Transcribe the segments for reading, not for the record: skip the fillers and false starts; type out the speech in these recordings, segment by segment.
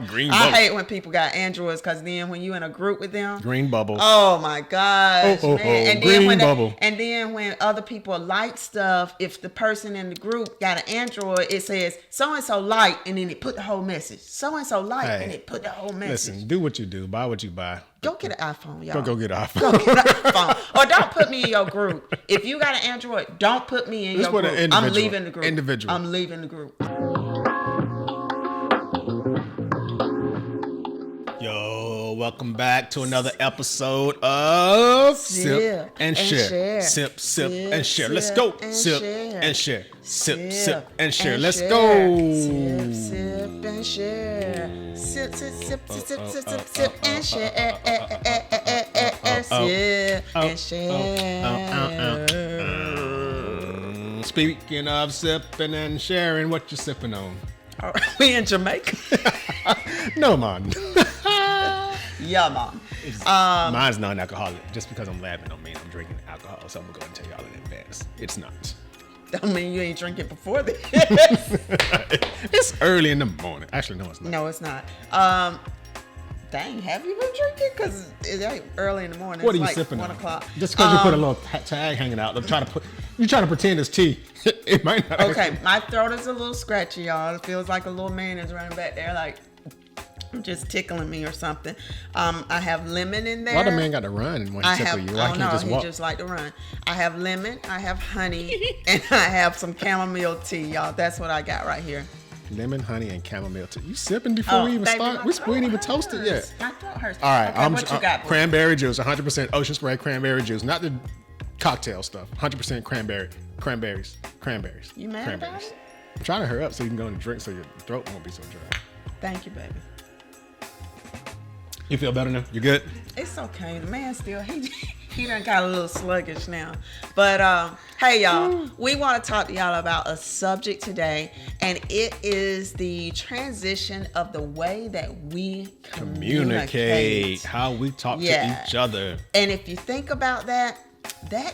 Green I bubble. hate when people got Androids because then when you in a group with them, Green bubble. oh my gosh, Oh, man! And green then when bubble. and then when other people like stuff, if the person in the group got an Android, it says so and so like, and then it put the whole message. So and so like, and it put the whole message. Listen, do what you do. Buy what you buy. Go get an iPhone, y'all. Go get an iPhone. Go get an iPhone. Or don't put me in your group. If you got an Android, don't put me in your group. I'm leaving the group. Individual. I'm leaving the group. Yo, welcome back to another episode of Sip and Share. Sip, Sip and share. sip, Let's go. and Sip share. and share. Sip and share. and Let's share. go. Sip and share. Sip and share. Sip and share. Speaking of sipping and sharing, what you sipping on? We in Jamaica. No, man. Yeah, mom. Mine's non-alcoholic. Just because I'm laughing don't mean I'm drinking alcohol. So I'm going to go and tell y'all in advance. It's not. Don't mean you ain't drinking before this. It's early in the morning. Actually, no, it's not. No, it's not. Dang, have you been drinking? Because it ain't early in the morning. What it's are you like sipping 1 on? o'clock. Just because you put a little tag hanging out, you're trying to pretend it's tea. It might not. Okay, my throat is a little scratchy, y'all. It feels like a little man is running back there, like just tickling me or something. I have lemon in there. Why the man got to run when he tickle you? Why can't he just walk? He just like to run. I have lemon, I have honey, and I have some chamomile tea, y'all. That's what I got right here. Lemon, honey, and chamomile tea. You sipping before we even baby, start? We ain't even toasted yet. My throat hurts. All right, Okay, what you got? Boo? Cranberry juice, 100% ocean spray cranberry juice, not the cocktail stuff. 100% cranberries. You mad about it? I'm trying to hurry up so you can go and drink so your throat won't be so dry. Thank you, baby. You feel better now? You good? It's okay. The man still he done got a little sluggish now. But hey y'all, we want to talk to y'all about a subject today, and it is the transition of the way that we communicate. How we talk to each other. And if you think about that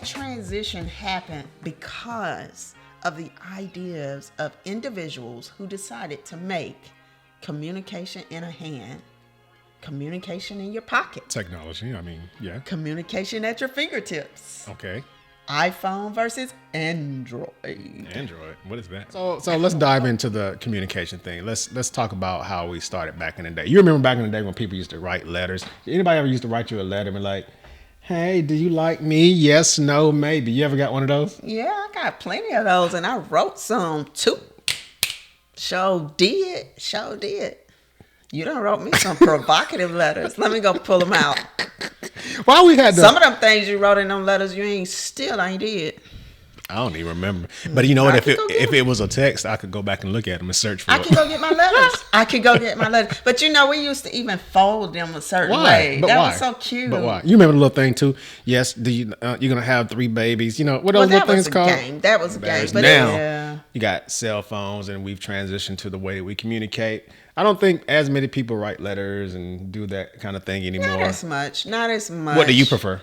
transition happened because of the ideas of individuals who decided to make communication in a hand, communication in your pocket. Technology, I mean, yeah. Communication at your fingertips. Okay. iPhone versus Android. Android, what is that? So let's dive into the communication thing. Let's talk about how we started back in the day. You remember back in the day when people used to write letters? Anybody ever used to write you a letter and be like, hey, do you like me? Yes, no, maybe. You ever got one of those? Yeah, I got plenty of those, and I wrote some too. Sure did. You done wrote me some provocative letters. Let me go pull them out. Why we had some of them things you wrote in them letters you ain't did. I don't even remember. But you know what? If it was a text, I could go back and look at them and search for it. I can go get my letters. But you know, we used to even fold them a certain way. But that why? was so cute. But why? You remember the little thing too? Yes. You're gonna have 3 babies? You know what those little things called? That was a game. But now you got cell phones, and we've transitioned to the way that we communicate. I don't think as many people write letters and do that kind of thing anymore. Not as much. What do you prefer?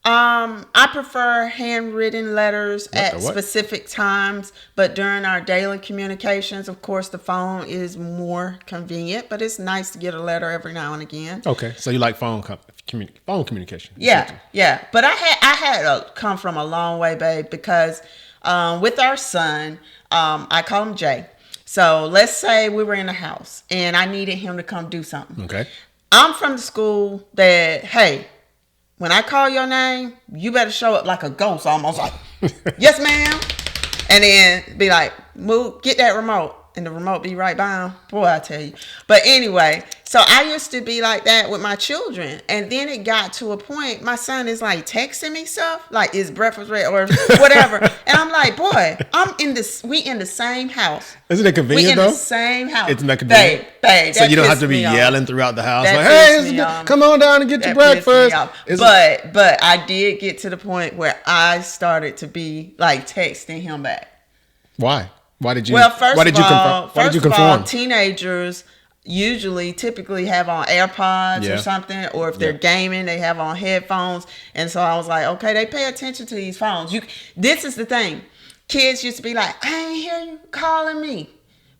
I prefer handwritten letters at specific times, but during our daily communications, of course, the phone is more convenient, but it's nice to get a letter every now and again. Okay, so you like phone communication? Yeah. But I had to come from a long way, babe, because with our son, I call him Jay. So let's say we were in the house and I needed him to come do something. Okay. I'm from the school that, hey, when I call your name, you better show up like a ghost, almost like, yes, ma'am. And then be like, move, get that remote. And the remote be right by him. Boy, I tell you. But anyway, so I used to be like that with my children. And then it got to a point, my son is like texting me stuff, like is breakfast ready or whatever. And I'm like, boy, we in the same house. Isn't it convenient though? We in the same house. Isn't that convenient? Babe, so you don't have to be yelling throughout the house. That like, hey, come on down and get your breakfast. But I did get to the point where I started to be like texting him back. Why? Why did you? Well, first of all, conform? Teenagers typically have on AirPods or something, or if they're gaming, they have on headphones. And so I was like, okay, they pay attention to these phones. This is the thing. Kids used to be like, I ain't hear you calling me.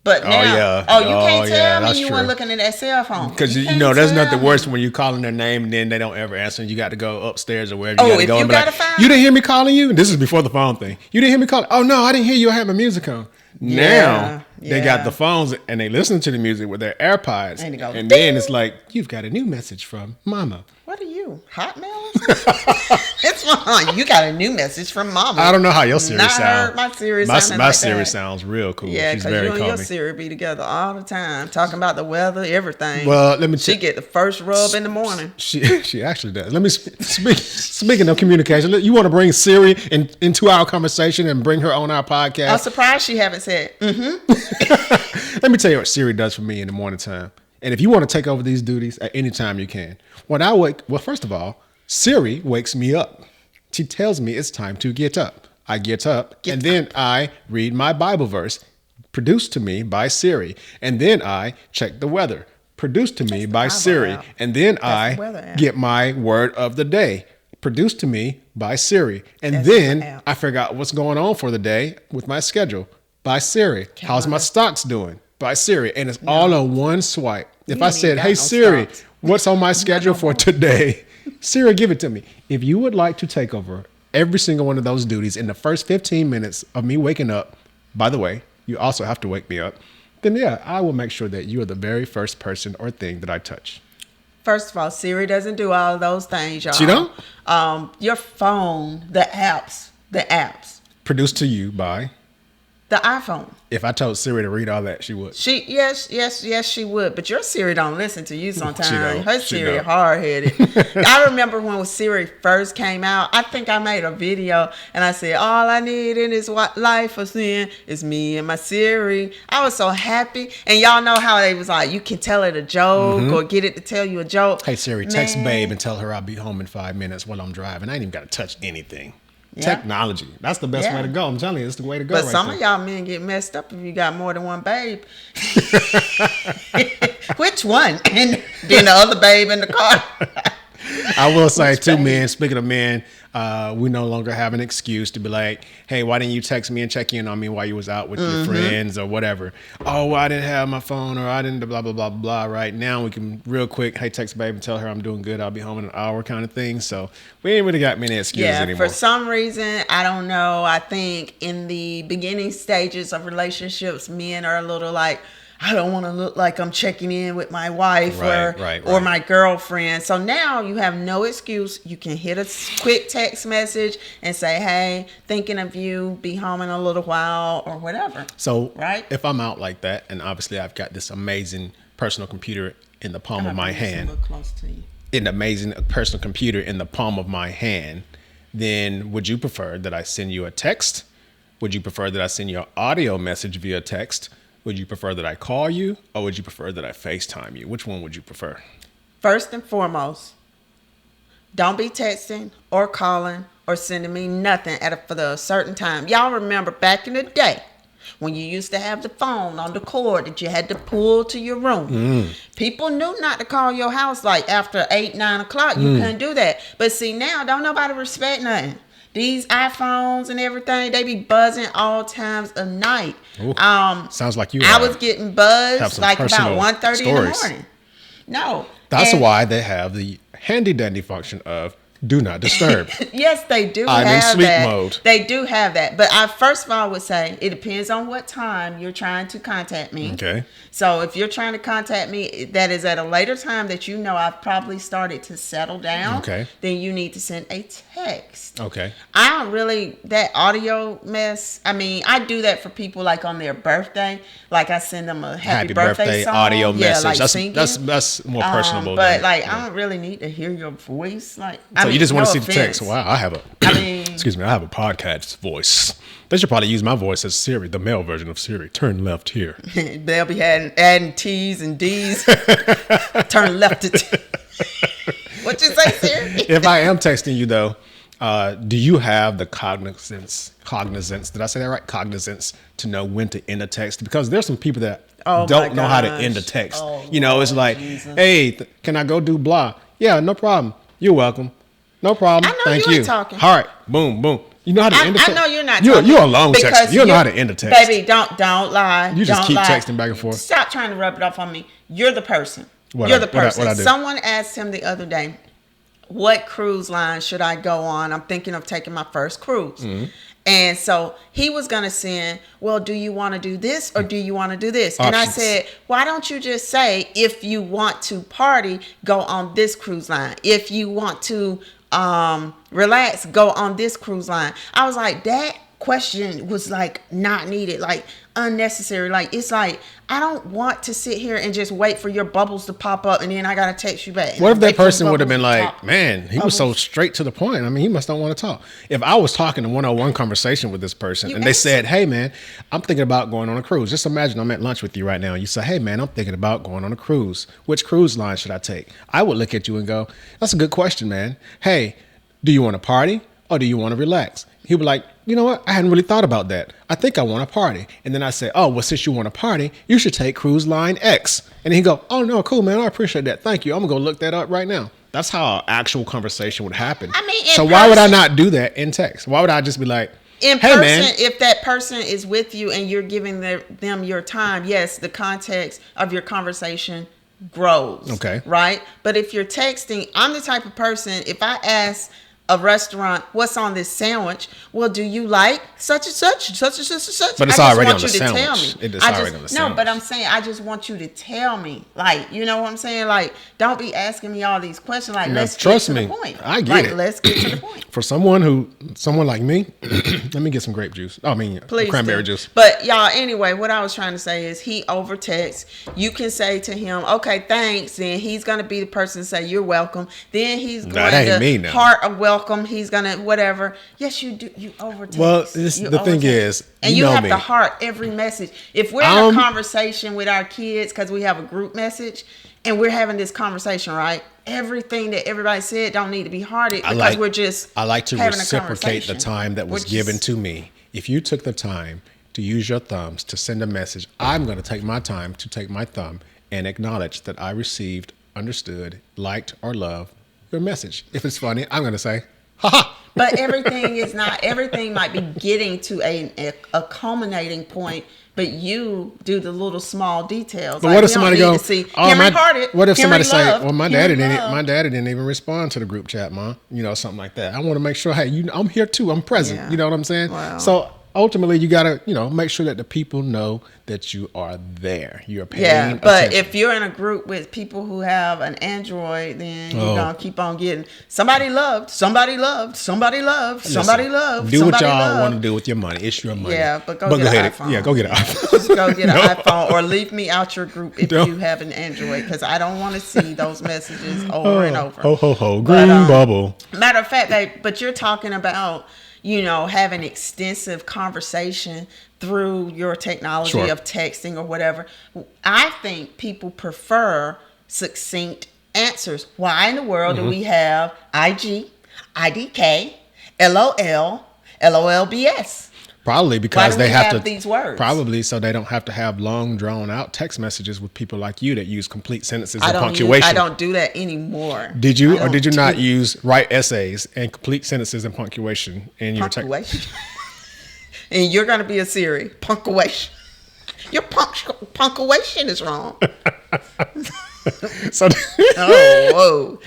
But now, you can't tell me you true. weren't looking at that cell phone. Because, there's nothing worse when you're calling their name and then they don't ever answer and you got to go upstairs or wherever you got to go. You didn't hear me calling you? This is before the phone thing. You didn't hear me calling? Oh, no, I didn't hear you. I had my music on. Now, they got the phones and they listen to the music with their AirPods. And then it's like, you've got a new message from Mama. What are you, Hotmail or something? It's fine. You got a new message from Mama. I don't know how your Siri sounds. My Siri my Siri sounds real cool. Yeah, she's because very you and your Siri be together all the time, talking about the weather, everything. Well, let me. She get the first rub in the morning. She actually does. Let me speaking of communication. You want to bring Siri into our conversation and bring her on our podcast? I'm surprised she haven't said. Mm-hmm. Let me tell you what Siri does for me in the morning time. And if you want to take over these duties at any time, you can. First of all, Siri wakes me up. She tells me it's time to get up. I get up, and then I read my Bible verse, produced to me by Siri. And then I check the weather, produced to me by Siri. And then I get my word of the day, produced to me by Siri. And then I figure out what's going on for the day with my schedule by Siri. How's my stocks doing? By Siri. And it's all on one swipe. If I said, hey, Siri, what's on my schedule for today? Siri, give it to me. If you would like to take over every single one of those duties in the first 15 minutes of me waking up, by the way, you also have to wake me up, then I will make sure that you are the very first person or thing that I touch. First of all, Siri doesn't do all of those things, y'all. She don't? Your phone, the apps. Produced to you by? The iPhone. If I told Siri to read all that, she would. Yes, she would. But your Siri don't listen to you sometimes. Her Siri don't. Hard-headed. I remember when Siri first came out, I think I made a video and I said, all I need in this life of sin is me and my Siri. I was so happy. And y'all know how they was like, you can tell it a joke or get it to tell you a joke. Hey, Siri, text babe and tell her I'll be home in 5 minutes while I'm driving. I ain't even got to touch anything. Yeah. Technology. That's the best way to go. I'm telling you, it's the way to go. But some of y'all men get messed up if you got more than one babe. Which one? And then the other babe in the car. I will say too, men, speaking of men, we no longer have an excuse to be like, hey, why didn't you text me and check in on me while you was out with your friends or whatever? Oh, well, I didn't have my phone or I didn't blah, blah, blah, blah. Right now we can real quick, hey, text babe and tell her I'm doing good. I'll be home in an hour kind of thing. So we ain't really got many excuses anymore. For some reason, I don't know. I think in the beginning stages of relationships, men are a little like, I don't want to look like I'm checking in with my wife or my girlfriend. So now you have no excuse. You can hit a quick text message and say, hey, thinking of you, be home in a little while or whatever. So if I'm out like that, and obviously I've got this amazing personal computer in the palm of my hand, an amazing personal computer in the palm of my hand, then would you prefer that I send you a text? Would you prefer that I send you an audio message via text? Would you prefer that I call you or would you prefer that I FaceTime you? Which one would you prefer? First and foremost, don't be texting or calling or sending me nothing for a certain time. Y'all remember back in the day when you used to have the phone on the cord that you had to pull to your room. People knew not to call your house like after 8, 9 o'clock. You couldn't do that. But see, now don't nobody respect nothing. These iPhones and everything, they be buzzing all times of night. Ooh, sounds like you. I was getting buzzed like about 1:30 in the morning. No. That's why they have the handy dandy function of do not disturb. Yes, they do I'm have in sleep that. mode. They do have that. But I first of all would say it depends on what time you're trying to contact me. Okay. So if you're trying to contact me, that is at a later time that you know I've probably started to settle down. Okay. Then you need to send a text. Okay. I don't really, that audio mess, I mean, I do that for people like on their birthday. Like I send them a happy birthday song. Audio message. Like that's more personable. But I don't really need to hear your voice. You just want to see the text. Wow, I have a podcast voice. They should probably use my voice as Siri, the male version of Siri. Turn left here. They'll be adding T's and D's. Turn left to T. What you say, Siri? If I am texting you though, do you have the cognizance, did I say that right? Cognizance to know when to end a text? Because there's some people that don't know how to end a text. It's like, Jesus. Hey, can I go do blah? Yeah, no problem. You're welcome. No problem. I know Thank you you. ain't talking. All right. Boom, boom. You know how to end a text? I know you're not. You're a long texter. You don't know how to end a text. Baby, don't lie. You just keep texting back and forth. Stop trying to rub it off on me. You're the person. You're the person. What I do? Someone asked him the other day, what cruise line should I go on? I'm thinking of taking my first cruise. Mm-hmm. And so he was going to send, well, do you want to do this or do you want to do this? Options. And I said, why don't you just say, if you want to party, go on this cruise line. If you want to relax, go on this cruise line. I was like, that question was like not needed, like unnecessary. Like, it's like, I don't want to sit here and just wait for your bubbles to pop up and then I got to text you back. What if that person would have been like, man, he was so straight to the point. I mean, he must not want to talk. If I was talking a one-on-one conversation with this person and they said, hey, man, I'm thinking about going on a cruise. Just imagine I'm at lunch with you right now. And you say, hey, man, I'm thinking about going on a cruise. Which cruise line should I take? I would look at you and go, that's a good question, man. Hey, do you want to party or do you want to relax? He'd be like, you know what? I hadn't really thought about that. I think I want to party. And then I say, oh, well, since you want to party, you should take cruise line X. And he'd go, oh, no, cool, man. I appreciate that. Thank you. I'm going to go look that up right now. That's how an actual conversation would happen. I mean, so why would I not do that in text? Why would I just be like, in person, man, if that person is with you and you're giving them your time, yes, the context of your conversation grows. Okay. Right? But if you're texting, I'm the type of person, if I ask a restaurant, what's on this sandwich? Well, do you like such and such, such and such and such? But it's already on the sandwich. It's already on the sandwich. No, but I'm saying I just want you to tell me. Like, you know what I'm saying? Like, don't be asking me all these questions. Like, let's get to the point. I get it. Let's get to the point. For someone like me, let me get some grape juice. Cranberry juice. But y'all, anyway, what I was trying to say is he over texts. You can say to him, okay, thanks. Then he's going to be the person to say, you're welcome. Then he's going to heart of welcome. He's gonna whatever. Yes, you do. You overtake. Well, the thing is, and you have to heart every message. If we're in a conversation with our kids, because we have a group message, and we're having this conversation, right? Everything that everybody said don't need to be hearted because we're just. I like to reciprocate the time that was given to me. If you took the time to use your thumbs to send a message, I'm going to take my time to take my thumb and acknowledge that I received, understood, liked, or loved your message. If it's funny, I'm going to say, ha. But everything might be getting to a culminating point, but you do the little small details. But what if somebody go, what if somebody say, well, my daddy didn't even respond to the group chat, Mom. You know, something like that. I want to make sure, hey, I'm here too. I'm present. Yeah. You know what I'm saying? Wow. So ultimately, you got to, make sure that the people know that you are there. You're paying attention. But if you're in a group with people who have an Android, then you're going to keep on getting somebody loved. Do what y'all want to do with your money. It's your money. Yeah, but go get an iPhone. Yeah, go get an iPhone. Go get an iPhone or leave me out your group if you have an Android, because I don't want to see those messages over and over. Ho, ho, ho. Green bubble. Matter of fact, but you're talking about having extensive conversation through your technology of texting or whatever. I think people prefer succinct answers. Why in the world do we have IG, IDK, LOL, LOLBS? Probably because they have these words. Probably so they don't have to have long, drawn-out text messages with people like you that use complete sentences and punctuation. I don't do that anymore. Did you or did you not write essays and complete sentences and punctuation in your text? And you're going to be a Siri. Punctuation. Your punctuation is wrong. So, whoa.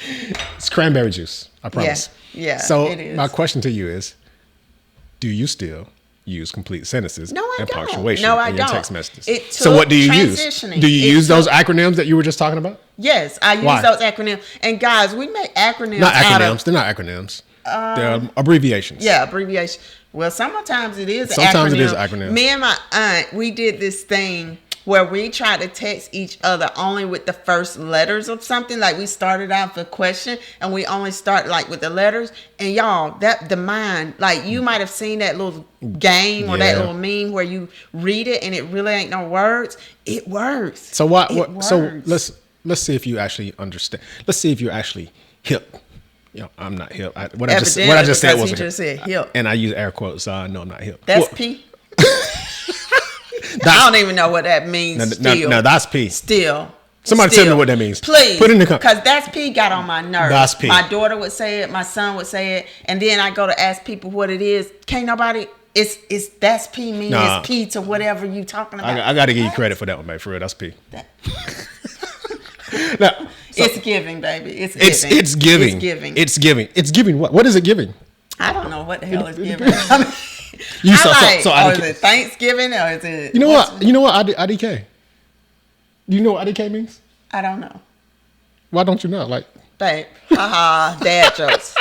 It's cranberry juice, I promise. Yeah, so it is. My question to you is, do you still use complete sentences and punctuation in your text messages? So what do you use? Do you use those acronyms that you were just talking about? Yes, I use those acronyms. And guys, we make acronyms. Not acronyms. They're not acronyms. They're abbreviations. Yeah, abbreviation. Well, sometimes it is Sometimes it is acronym. Me and my aunt, we did this thing where we tried to text each other only with the first letters of something. Like, we started out with a question and we only start like with the letters. And y'all, the mind, like, you might have seen that little game or that little meme where you read it and it really ain't no words. It works. So So let's see if you actually understand. Let's see if you're actually hip. I'm not hip. What I just said was hip. And I use air quotes, so I know I'm not hip. That's P. I don't even know what that means. No, that's P. Still. Somebody tell me what that means. Please. Put it in the comments. Because that's P got on my nerves. That's P. My daughter would say it. My son would say it. And then I go to ask people what it is. Can't nobody... It's that's P means it's P to whatever you talking about. I got to give you credit for that one, babe. For real, that's P. Now, it's giving, baby. It's giving. It's giving. It's giving what? What is it giving? I don't know what the hell it's giving. I mean, is it Thanksgiving or is it? You know what? You know what? IDK. Do you know what IDK means? I don't know. Why don't you know? Like, babe, haha, dad jokes.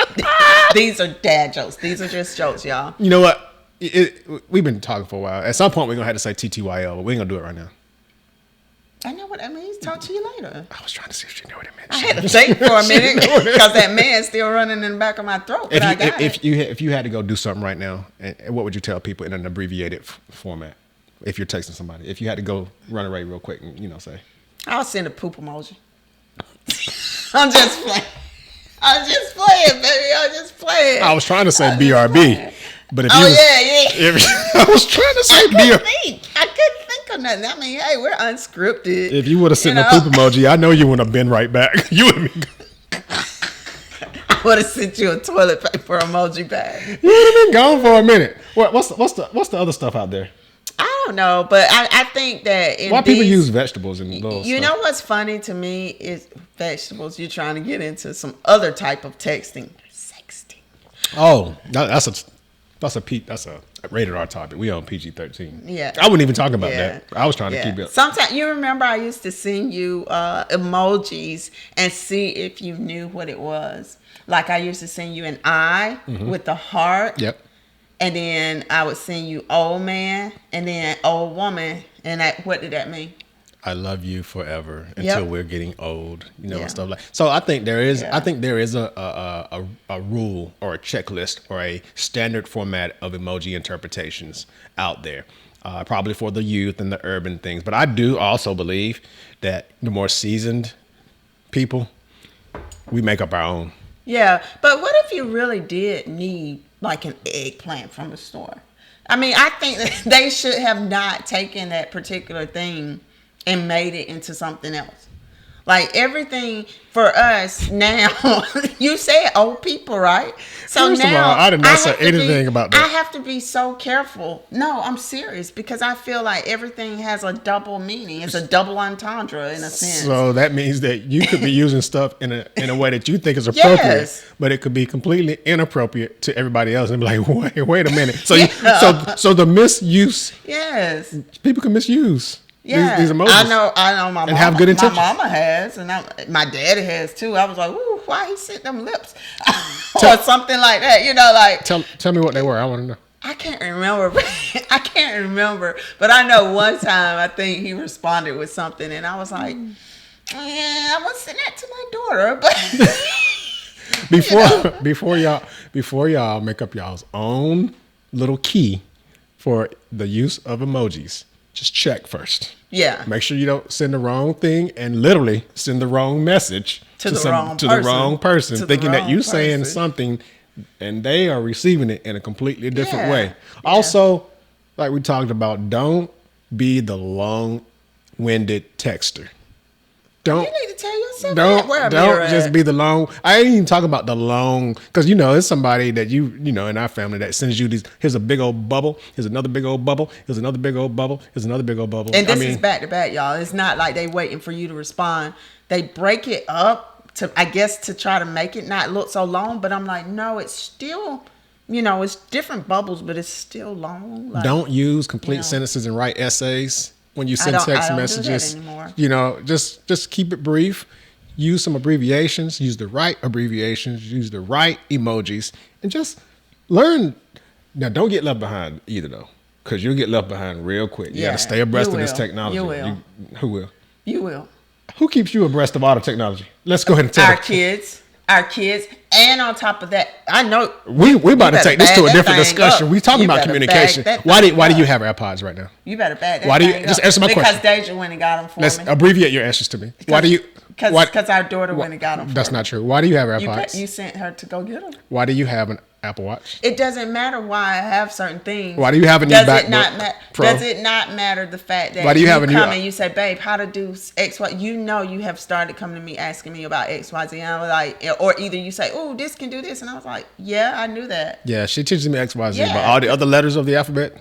These are dad jokes. These are just jokes, y'all. You know what? We've been talking for a while. At some point, we're gonna have to say TTYL, but we ain't gonna do it right now. I know what that means. Talk to you later. I was trying to see if she knew what it meant. I had to think for a minute because that man's still running in the back of my throat. If you had to go do something right now, what would you tell people in an abbreviated format? If you're texting somebody, if you had to go run away real quick and say, I'll send a poop emoji. I'm just playing. I'm just playing, baby. I'm just playing. I was trying to say BRB. But if I was trying to say I couldn't think of nothing. I mean, hey, we're unscripted. If you would have sent a poop emoji, I know you would have been right back. You and me. I would have sent you a toilet paper emoji back. You would have been gone for a minute. What's the other stuff out there? I don't know, but I think that why people use vegetables and little you know what's funny to me is vegetables. You're trying to get into some other type of texting. Sexting. Oh, that's a rated R topic. We on PG-13. Yeah. I wouldn't even talk about that. I was trying to keep it. Sometimes you remember I used to send you emojis and see if you knew what it was. Like I used to send you an eye with the heart. Yep. And then I would send you old man and then old woman. And what did that mean? I love you forever until we're getting old, and stuff like. So I think there is a rule or a checklist or a standard format of emoji interpretations out there, probably for the youth and the urban things. But I do also believe that the more seasoned people, we make up our own. Yeah, but what if you really did need like an eggplant from the store? I mean, I think that they should have not taken that particular thing and made it into something else. Like everything for us now, you said old people, right? So First now of all, I did not say anything about that. I have to be so careful. No, I'm serious because I feel like everything has a double meaning. It's a double entendre in a sense. So that means that you could be using stuff in a way that you think is appropriate, but it could be completely inappropriate to everybody else and be like, wait a minute. So so the misuse. Yes. People can misuse. Yeah, these emojis. I know. My mama, have good intentions. My mama has, and my daddy has too. I was like, "Ooh, why he sent them lips?" or something like that. Like tell me what they were. I want to know. I can't remember. But I know one time I think he responded with something, and I was like, "Yeah, I'm gonna send that to my daughter." But before y'all make up y'all's own little key for the use of emojis. Just check first. Yeah. Make sure you don't send the wrong thing and literally send the wrong message to the wrong person, thinking that you're saying something and they are receiving it in a completely different way. Yeah. Also, like we talked about, don't be the long-winded texter. You need to tell yourself don't just be the long. I ain't even talking about the long, because it's somebody that in our family that sends you these. Here's a big old bubble. Here's another big old bubble. Here's another big old bubble. Here's another big old bubble. And this is back to back, y'all. It's not like they waiting for you to respond. They break it up to try to make it not look so long. But I'm like, no, it's still. It's different bubbles, but it's still long. Like, don't use complete sentences and write essays. When you send text messages, just keep it brief. Use some abbreviations. Use the right abbreviations. Use the right emojis, and just learn. Now, don't get left behind either, though, because you'll get left behind real quick. You got to stay abreast of this technology. You will. Who will? You will. Who keeps you abreast of all the technology? Let's go ahead and tell our kids, and on top of that, I know we about to take this to a different discussion. We talking about communication. Why do you have AirPods right now? You better bag that. Why do you just answer my question? Because Deja went and got them for me. Let's abbreviate your answers to me. Because our daughter went and got them. That's not true. Why do you have AirPods? You sent her to go get them. Why do you have Apple Watch? It doesn't matter why I have certain things. Why do you have a new MacBook Pro? Does it not matter the fact that Why do you have a new, come and you say, babe, how to do X, Y? You know you have started coming to me asking me about X, Y, Z. And I was like, or either you say, oh, this can do this. And I was like, yeah, I knew that. Yeah, she teaches me X, Y, Z. But all the other letters of the alphabet?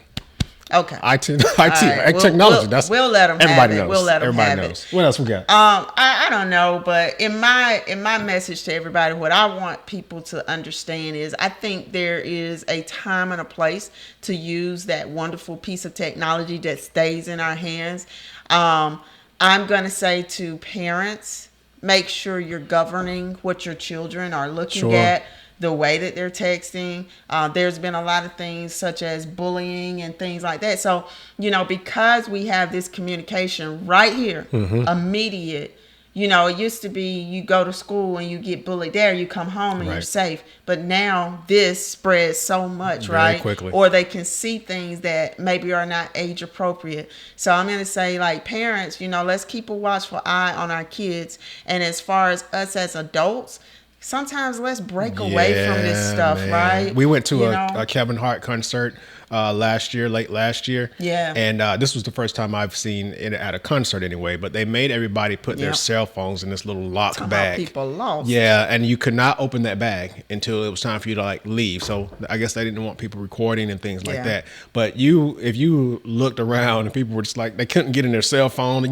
Okay. IT, Right. technology. We'll let them everybody have it. knows. We'll let them everybody have knows. it. What else we got? I don't know, but in my message to everybody, what I want people to understand is I think there is a time and a place to use that wonderful piece of technology that stays in our hands. I'm going to say to parents, make sure you're governing what your children are looking at. The way that they're texting. There's been a lot of things such as bullying and things like that. So, because we have this communication right here, immediate, it used to be you go to school and you get bullied there, you come home and you're safe. But now this spreads so much, very quickly. Or they can see things that maybe are not age appropriate. So I'm going to say, like, parents, let's keep a watchful eye on our kids. And as far as us as adults, sometimes let's break away from this stuff, right? We went to a Kevin Hart concert late last year. Yeah. And this was the first time I've seen it at a concert anyway, but they made everybody put their cell phones in this little locked bag. People lost. Yeah, and you could not open that bag until it was time for you to leave. So I guess they didn't want people recording and things like that. But if you looked around and people were just they couldn't get in their cell phone,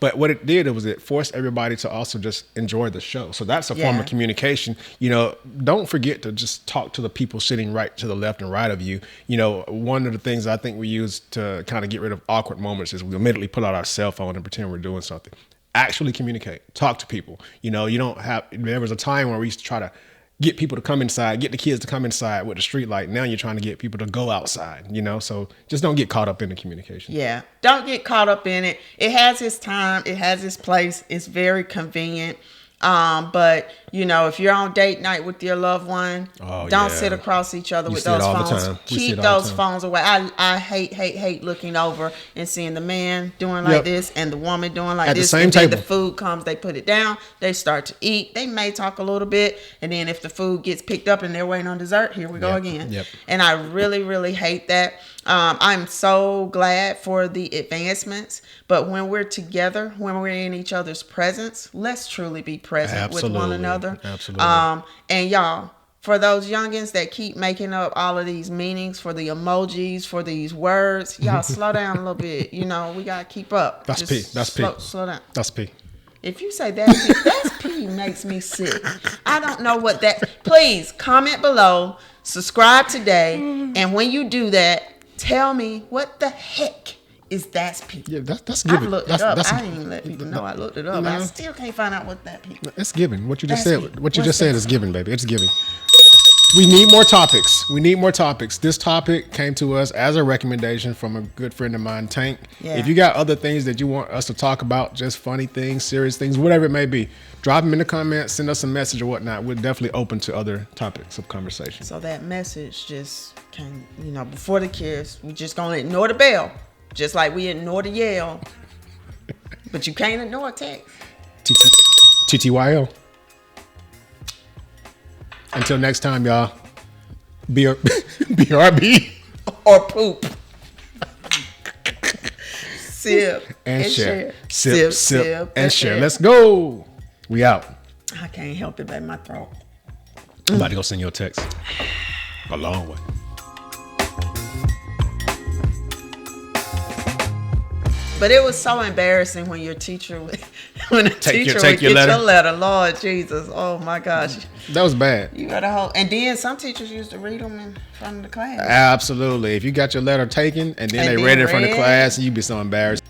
but what it did was it forced everybody to also just enjoy the show. So that's a form of communication. Don't forget to just talk to the people sitting right to the left and right of you. One of the things I think we use to kind of get rid of awkward moments is we immediately pull out our cell phone and pretend we're doing something. Actually communicate, talk to people. There was a time where we used to try to get people to come inside, get the kids to come inside with the street light. Now you're trying to get people to go outside, so just don't get caught up in the communication. Yeah, don't get caught up in it. It has its time, it has its place, it's very convenient. But if you're on date night with your loved one, don't sit across each other with those phones. Keep those phones away. I hate looking over and seeing the man doing like this and the woman doing like this. At the same table. The food comes, they put it down, they start to eat. They may talk a little bit, and then if the food gets picked up and they're waiting on dessert, here we go again. Yep. And I really, really hate that. I'm so glad for the advancements, but when we're together, when we're in each other's presence, let's truly be present with one another. Absolutely. And y'all, for those youngins that keep making up all of these meanings for the emojis, for these words, y'all slow down a little bit. We got to keep up. That's P. That's P. Slow down. That's P. If you say that's P, that's P makes me sick. I don't know what that. Please comment below, subscribe today, and when you do that, tell me what the heck is that's P. Yeah, that's given. I looked it up. I didn't even let people know I looked it up. I still can't find out what that P. It's given. What you just said. What you just said is given, baby. It's given. We need more topics. This topic came to us as a recommendation from a good friend of mine, Tank. Yeah. If you got other things that you want us to talk about, just funny things, serious things, whatever it may be, drop them in the comments, send us a message or whatnot. We're definitely open to other topics of conversation. So that message just came, before the kiss, we just gonna ignore the bell, just like we ignore the yell. But you can't ignore a text. TTYL. Until next time, y'all. BRB. Or poop. Sip and share. Sip and share. Let's go. We out. I can't help it, baby. My throat. I'm about to go send you a text. A long way. But it was so embarrassing when your teacher would, take your get letter. your letter. Lord Jesus, oh my gosh, that was bad. You got a whole, and then some teachers used to read them in front of the class. Absolutely. If you got your letter taken and then they read it in front of the class, you'd be so embarrassed.